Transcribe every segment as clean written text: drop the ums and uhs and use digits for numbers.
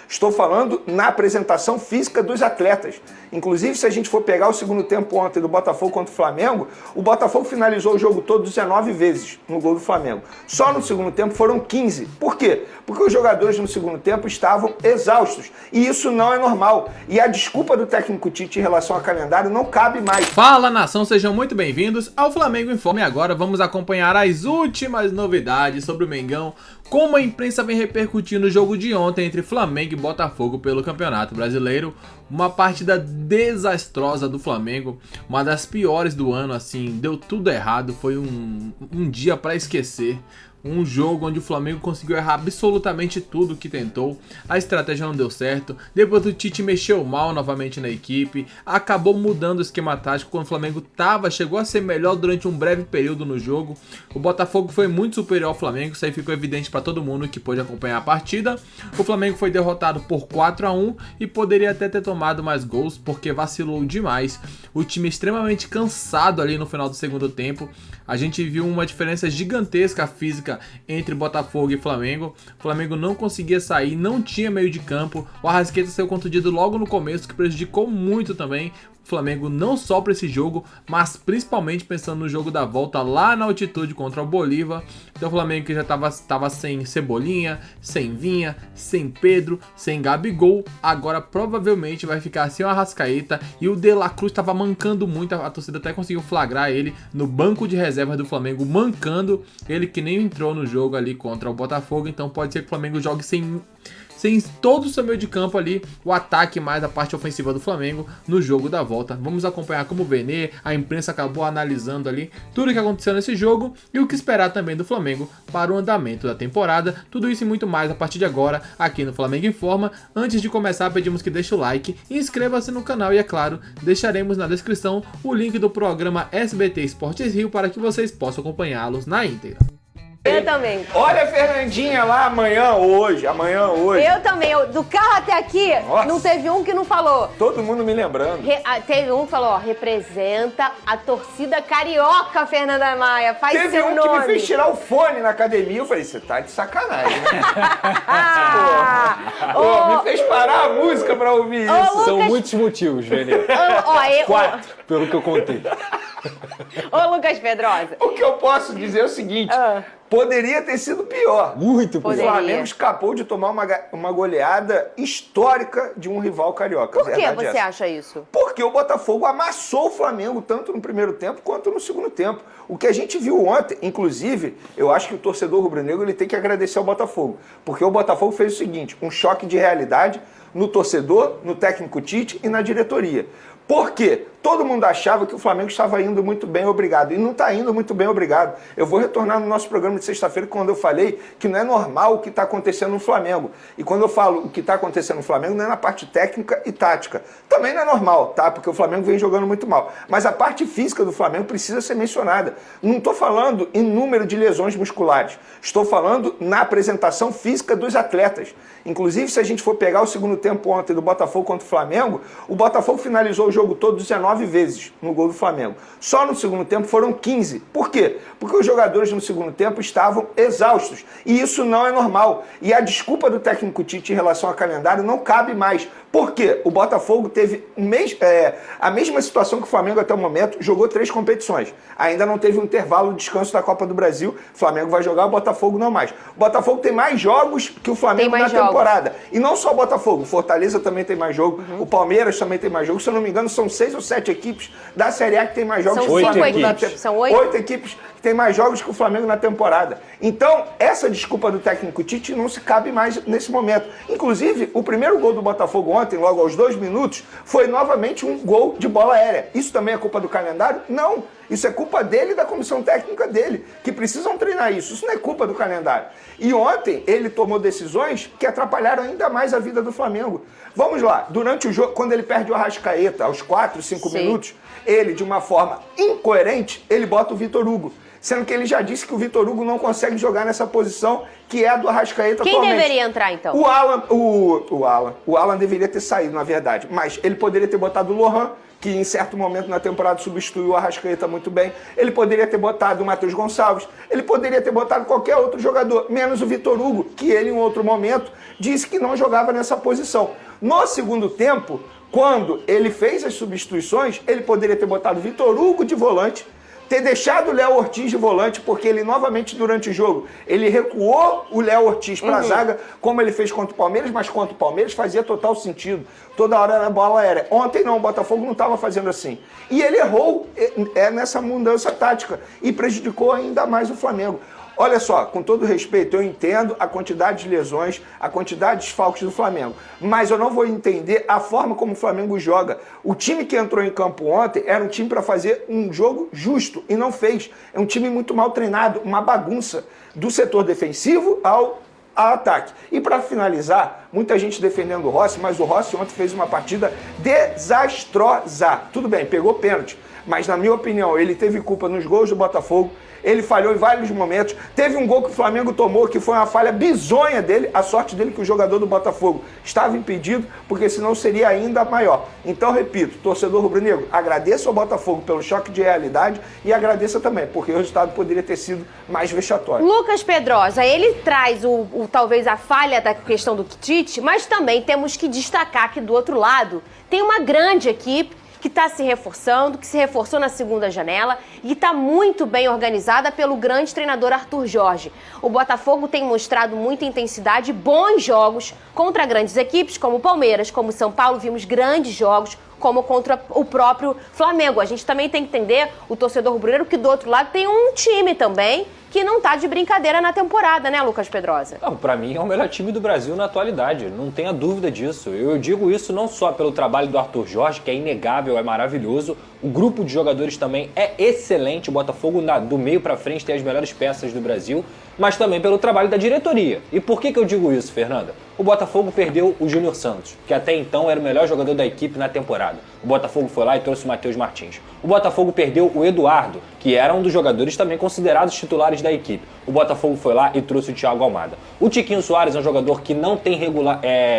Estou falando na apresentação física dos atletas. Inclusive, se a gente for pegar o segundo tempo ontem do Botafogo contra o Flamengo, o Botafogo finalizou o jogo todo 19 vezes no gol do Flamengo. Só no segundo tempo foram 15. Por quê? Porque os jogadores no segundo tempo estavam exaustos. E isso não é normal. E a desculpa do técnico Tite em relação ao calendário não cabe mais. Fala, nação, sejam muito bem-vindos ao Flamengo Informe. Agora vamos acompanhar as últimas novidades sobre o Mengão, como a imprensa vem repercutindo o jogo de ontem entre Flamengo e Botafogo pelo Campeonato Brasileiro. Uma partida desastrosa do Flamengo, uma das piores do ano, assim, deu tudo errado, foi um dia para esquecer. Um jogo onde o Flamengo conseguiu errar absolutamente tudo que tentou, a estratégia não deu certo, depois o Tite mexeu mal novamente na equipe, acabou mudando o esquema tático quando o Flamengo chegou a ser melhor durante um breve período no jogo. O Botafogo foi muito superior ao Flamengo, isso aí ficou evidente para todo mundo que pôde acompanhar a partida. O Flamengo foi derrotado por 4-1 e poderia até ter tomado mais gols porque vacilou demais. O time extremamente cansado ali no final do segundo tempo. A gente viu uma diferença gigantesca física entre Botafogo e Flamengo. O Flamengo não conseguia sair, não tinha meio de campo. O Arrascaeta saiu contundido logo no começo, que prejudicou muito também o Flamengo, não só para esse jogo, mas principalmente pensando no jogo da volta lá na altitude contra o Bolívar. Então o Flamengo que já estava sem Cebolinha, sem Vinha, sem Pedro, sem Gabigol, agora provavelmente vai ficar sem o Arrascaeta, e o De La Cruz estava mancando muito, a torcida até conseguiu flagrar ele no banco de reservas do Flamengo, mancando, ele que nem entrou no jogo ali contra o Botafogo. Então pode ser que o Flamengo jogue sem todo o seu meio de campo ali, o ataque mais a parte ofensiva do Flamengo no jogo da volta. Vamos acompanhar como o Vene, a imprensa acabou analisando ali tudo o que aconteceu nesse jogo e o que esperar também do Flamengo para o andamento da temporada. Tudo isso e muito mais a partir de agora aqui no Flamengo Informa. Antes de começar, pedimos que deixe o like, inscreva-se no canal e, é claro, deixaremos na descrição o link do programa SBT Esportes Rio para que vocês possam acompanhá-los na íntegra. Eu também. Olha a Fernandinha lá amanhã, hoje. Eu também. Do carro até aqui, Nossa. Não teve um que não falou. Todo mundo me lembrando. Teve um que falou, ó, representa a torcida carioca, Fernanda Maia. Faz Teve seu um nome. que me fez tirar o fone na academia. Eu falei, você tá de sacanagem, né? Me fez parar a música pra ouvir isso. Lucas... São muitos motivos, Vene. 4, pelo que eu contei. Ô, Lucas Pedrosa. O que eu posso dizer é o seguinte, poderia ter sido pior. Muito O pior. Flamengo escapou de tomar uma goleada histórica de um rival carioca. Por que você acha isso? Porque o Botafogo amassou o Flamengo tanto no primeiro tempo quanto no segundo tempo. O que a gente viu ontem, inclusive, eu acho que o torcedor rubro-negro ele tem que agradecer ao Botafogo. Porque o Botafogo fez o seguinte, um choque de realidade no torcedor, no técnico Tite e na diretoria. Por quê? Todo mundo achava que o Flamengo estava indo muito bem, obrigado. E não está indo muito bem, obrigado. Eu vou retornar no nosso programa de sexta-feira, quando eu falei que não é normal o que está acontecendo no Flamengo. E quando eu falo o que está acontecendo no Flamengo, não é na parte técnica e tática. Também não é normal, tá? Porque o Flamengo vem jogando muito mal. Mas a parte física do Flamengo precisa ser mencionada. Não estou falando em número de lesões musculares. Estou falando na apresentação física dos atletas. Inclusive, se a gente for pegar o segundo tempo ontem do Botafogo contra o Flamengo, o Botafogo finalizou o jogo todo 19 vezes no gol do Flamengo. Só no segundo tempo foram 15. Por quê? Porque os jogadores no segundo tempo estavam exaustos. E isso não é normal. E a desculpa do técnico Tite em relação ao calendário não cabe mais. Por quê? O Botafogo teve a mesma situação que o Flamengo até o momento, jogou 3 competições. Ainda não teve um intervalo de descanso da Copa do Brasil. O Flamengo vai jogar, o Botafogo não mais. O Botafogo tem mais jogos que o Flamengo na temporada. E não só o Botafogo, o Fortaleza também tem mais jogo, o Palmeiras também tem mais jogo. Se eu não me engano, são 6 ou 7 equipes da Série A que tem mais jogos que o Flamengo na temporada. São 8 equipes que tem mais jogos que o Flamengo na temporada. Então, essa desculpa do técnico Tite não se cabe mais nesse momento. Inclusive, o primeiro gol do Botafogo ontem, logo aos 2 minutos, foi novamente um gol de bola aérea. Isso também é culpa do calendário? Não. Isso é culpa dele e da comissão técnica dele, que precisam treinar isso. Isso não é culpa do calendário. E ontem ele tomou decisões que atrapalharam ainda mais a vida do Flamengo. Vamos lá, durante o jogo, quando ele perde o Arrascaeta, aos 4, 5 minutos, ele, de uma forma incoerente, ele bota o Vitor Hugo. sendo que ele já disse que o Vitor Hugo não consegue jogar nessa posição que é a do Arrascaeta Quem atualmente. deveria entrar, então? O Alan deveria ter saído, na verdade, mas ele poderia ter botado o Lohan, que em certo momento na temporada substituiu o Arrascaeta muito bem. Ele poderia ter botado o Matheus Gonçalves, ele poderia ter botado qualquer outro jogador, menos o Vitor Hugo, que ele em outro momento disse que não jogava nessa posição. No segundo tempo, quando ele fez as substituições, ele poderia ter botado o Vitor Hugo de volante, ter deixado o Léo Ortiz de volante, porque ele novamente durante o jogo, ele recuou o Léo Ortiz para a zaga, como ele fez contra o Palmeiras, mas contra o Palmeiras fazia total sentido. Toda hora era bola aérea. Ontem não, o Botafogo não estava fazendo assim. E ele errou nessa mudança tática e prejudicou ainda mais o Flamengo. Olha só, com todo respeito, eu entendo a quantidade de lesões, a quantidade de desfalques do Flamengo, mas eu não vou entender a forma como o Flamengo joga. O time que entrou em campo ontem era um time para fazer um jogo justo e não fez. É um time muito mal treinado, uma bagunça do setor defensivo ao ataque. E para finalizar, muita gente defendendo o Rossi, mas o Rossi ontem fez uma partida desastrosa. Tudo bem, pegou pênalti, mas na minha opinião ele teve culpa nos gols do Botafogo. Ele falhou em vários momentos. Teve um gol que o Flamengo tomou, que foi uma falha bizonha dele. A sorte dele que o jogador do Botafogo estava impedido, porque senão seria ainda maior. Então, repito, torcedor rubro-negro, agradeço ao Botafogo pelo choque de realidade e agradeça também, porque o resultado poderia ter sido mais vexatório. Lucas Pedrosa, ele traz talvez a falha da questão do Tite, mas também temos que destacar que do outro lado tem uma grande equipe que está se reforçando, que se reforçou na segunda janela e está muito bem organizada pelo grande treinador Arthur Jorge. O Botafogo tem mostrado muita intensidade, bons jogos contra grandes equipes, como o Palmeiras, como o São Paulo, vimos grandes jogos, como contra o próprio Flamengo. A gente também tem que entender, o torcedor rubro-negro, que do outro lado tem um time também que não tá de brincadeira na temporada, né, Lucas Pedrosa? Não, pra mim é o melhor time do Brasil na atualidade, não tenha dúvida disso. Eu digo isso não só pelo trabalho do Arthur Jorge, que é inegável, é maravilhoso, o grupo de jogadores também é excelente, o Botafogo do meio pra frente tem as melhores peças do Brasil, mas também pelo trabalho da diretoria. E por que eu digo isso, Fernanda? O Botafogo perdeu o Júnior Santos, que até então era o melhor jogador da equipe na temporada. O Botafogo foi lá e trouxe o Matheus Martins. O Botafogo perdeu o Eduardo, que era um dos jogadores também considerados titulares da equipe. O Botafogo foi lá e trouxe o Thiago Almada. O Tiquinho Soares é um jogador que não tem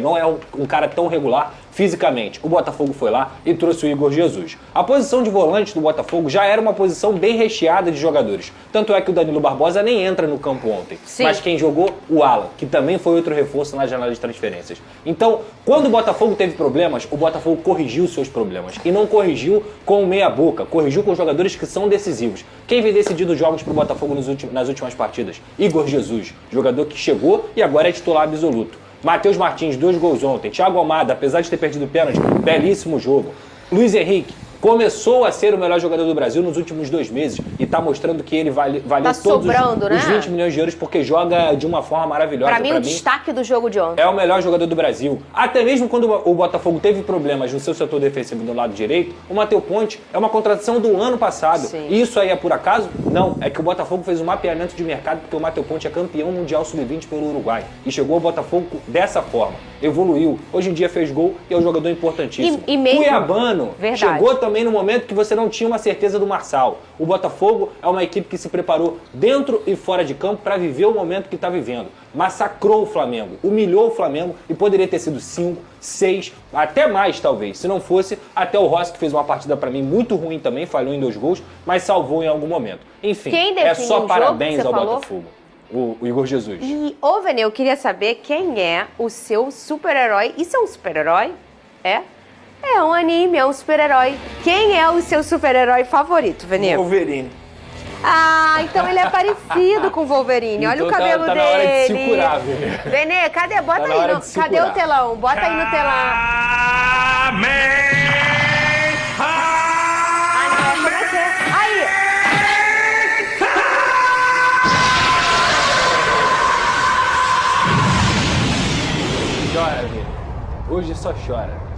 não é um cara tão regular fisicamente. O Botafogo foi lá e trouxe o Igor Jesus. A posição de volante do Botafogo já era uma posição bem recheada de jogadores. Tanto é que o Danilo Barbosa nem entra no campo ontem. Sim. Mas quem jogou? O Alan, que também foi outro reforço na janela de transferências. Então, quando o Botafogo teve problemas, o Botafogo corrigiu os seus problemas. E não corrigiu com meia boca, corrigiu com jogadores que são decisivos. Quem vem decidindo os jogos para o Botafogo nas últimas partidas? Igor Jesus, jogador que chegou e agora é titular absoluto. Matheus Martins, 2 gols ontem. Thiago Almada, apesar de ter perdido o pênalti, belíssimo jogo. Luiz Henrique começou a ser o melhor jogador do Brasil nos últimos 2 meses e está mostrando que ele valeu tá todos sobrando, os 20 milhões de euros porque joga de uma forma maravilhosa. Pra mim, o destaque do jogo de ontem. É o melhor jogador do Brasil. Até mesmo quando o Botafogo teve problemas no seu setor defensivo do lado direito, o Matheus Ponte é uma contratação do ano passado. Sim. E isso aí é por acaso? Não. É que o Botafogo fez um mapeamento de mercado porque o Matheus Ponte é campeão mundial sub-20 pelo Uruguai. E chegou ao Botafogo dessa forma. Evoluiu. Hoje em dia fez gol e é um jogador importantíssimo. E mesmo... Cuiabano Verdade. chegou também no momento que você não tinha uma certeza do Marçal. O Botafogo é uma equipe que se preparou dentro e fora de campo para viver o momento que está vivendo. Massacrou o Flamengo, humilhou o Flamengo e poderia ter sido 5, 6, até mais talvez. Se não fosse, até o Rossi, que fez uma partida para mim muito ruim também, falhou em 2 gols, mas salvou em algum momento. Enfim, é só parabéns ao Botafogo. O Igor Jesus. E, Vene, eu queria saber quem é o seu super-herói. Isso é um super-herói? É? É um anime, é um super-herói. Quem é o seu super-herói favorito, Vene? Wolverine. Ah, então ele é parecido com o Wolverine. Olha Então o cabelo tá dele. na hora de se curar, Vene. Vene, cadê? Bota Tá na aí. hora de se Cadê curar. o telão? Bota aí no telão. Ah, não, como é que é? Aí. Chora, Vene. Hoje só chora.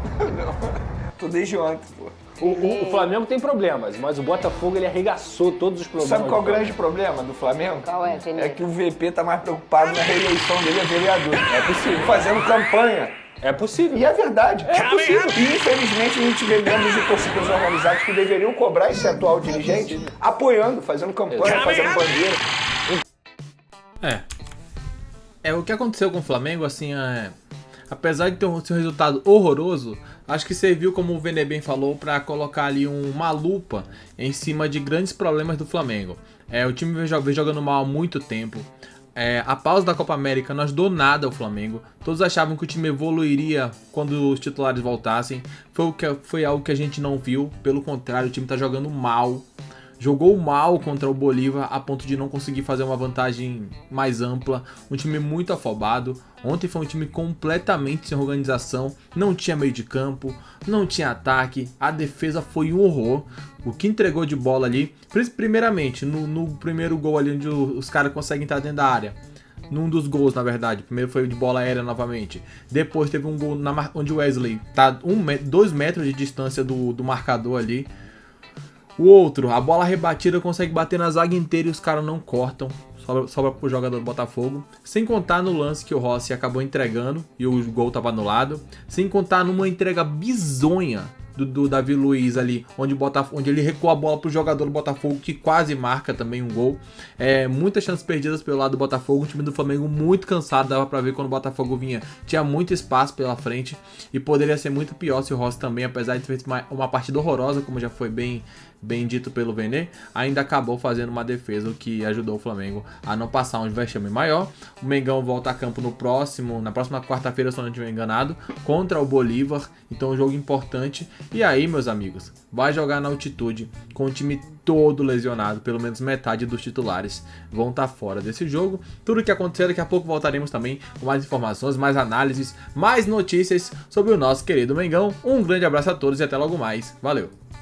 Tô desde ontem, pô. O Flamengo tem problemas, mas o Botafogo ele arregaçou todos os problemas. Sabe qual é o do grande problema do Flamengo? Qual é, Vene? É que o VP tá mais preocupado na reeleição dele a vereador. É possível. Fazendo campanha É possível. E é verdade, é possível. E infelizmente a gente vê membros de torcidas organizadas que deveriam cobrar esse atual dirigente apoiando, fazendo campanha, fazendo bandeira. É o que aconteceu com o Flamengo, assim, apesar de ter um resultado horroroso, acho que serviu, como o Vene bem falou, para colocar ali uma lupa em cima de grandes problemas do Flamengo. O time vem jogando mal há muito tempo. A pausa da Copa América não ajudou nada ao Flamengo. Todos achavam que o time evoluiria quando os titulares voltassem. Foi algo que a gente não viu. Pelo contrário, o time tá jogando mal. Jogou mal contra o Bolívar a ponto de não conseguir fazer uma vantagem mais ampla. Um time muito afobado. Ontem foi um time completamente sem organização. Não tinha meio de campo, não tinha ataque. A defesa foi um horror. O que entregou de bola ali, primeiramente, no primeiro gol ali onde os caras conseguem entrar dentro da área. Num dos gols, na verdade. Primeiro foi de bola aérea novamente. Depois teve um gol onde o Wesley tá 2 metros de distância do marcador ali. O outro, a bola rebatida consegue bater na zaga inteira e os caras não cortam. Sobra pro jogador do Botafogo. Sem contar no lance que o Rossi acabou entregando e o gol tava anulado. Sem contar numa entrega bizonha do Davi Luiz ali, onde ele recuou a bola pro jogador do Botafogo, que quase marca também um gol. Muitas chances perdidas pelo lado do Botafogo. O time do Flamengo muito cansado, dava pra ver quando o Botafogo vinha. Tinha muito espaço pela frente e poderia ser muito pior se o Rossi também, apesar de ter feito uma partida horrorosa, como já foi bem dito pelo Vene, ainda acabou fazendo uma defesa que ajudou o Flamengo a não passar um vexame maior. O Mengão volta a campo na próxima quarta-feira, se eu não estiver enganado, contra o Bolívar. Então um jogo importante. E aí, meus amigos, vai jogar na altitude com o time todo lesionado, pelo menos metade dos titulares vão estar fora desse jogo. Tudo o que acontecer, daqui a pouco voltaremos também com mais informações, mais análises, mais notícias sobre o nosso querido Mengão. Um grande abraço a todos e até logo mais. Valeu!